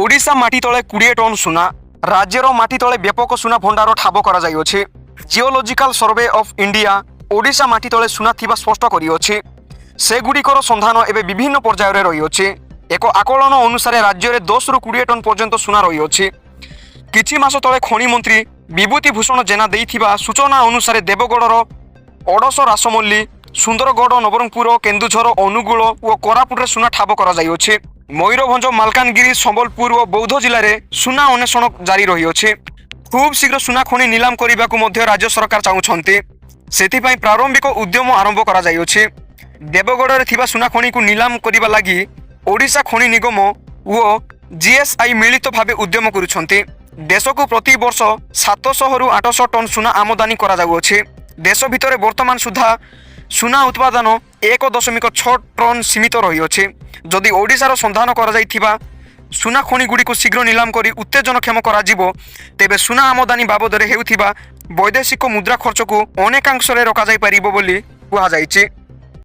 ओडिशा माटी तले 20 टन सुना राज्यर माटी तले व्यापक सुना भंडार ठाब करा जाइछे। Geological survey of India Odisha माटी तले सुना थिबा स्पष्ट करियोछे। सेगुड़िकर सन्धान एवं विभिन्न पर्यायर रही। एक आकलन अनुसार राज्य में 10 रु 20 टन पर्यंत सुना रही। किछि मास तले खनि मंत्री विभूति भूषण जेना देइथिबा सूचना अनुसार देवगढ़र ओडस रासमल्ली सुंदरगढ़ नवरंगपुर केन्दुझर अनुगुल और कोरापुट सुना ठाब करा जाइछे। मयूरभंज मालकानगिरी संबलपुर और बौद्ध जिले में सुना अन्वेषण जारी रही। खूब शीघ्र सुना खनि नीलाम करने को राज्य सरकार चाहते से प्रारंभिक उद्यम आरंभ करा जाइछे। देवगढ़ में सुना खनि को नीलाम करने लगी ओडिशा खनि निगम और जीएसआई मिलित भाव उद्यम करुछन्ते। देश को प्रति वर्ष 700 रु 800 टन सुना आमदानी करा जाउछे। देश भितर वर्तमान सुधा सुना उत्पादन 1.6 टन सीमित रही। जदि ओडिशार सन्धान करा जाइथिबा सुना खनि गुड़ी को शीघ्र नीलाम करी उत्तेजनक्षम करा जिवो तेबे सुना आमदानी बाबद हेउथिबा वैदेशिक मुद्रा खर्च को अनेकांश रखा जाई परिबो बोली कुहा जाइछि।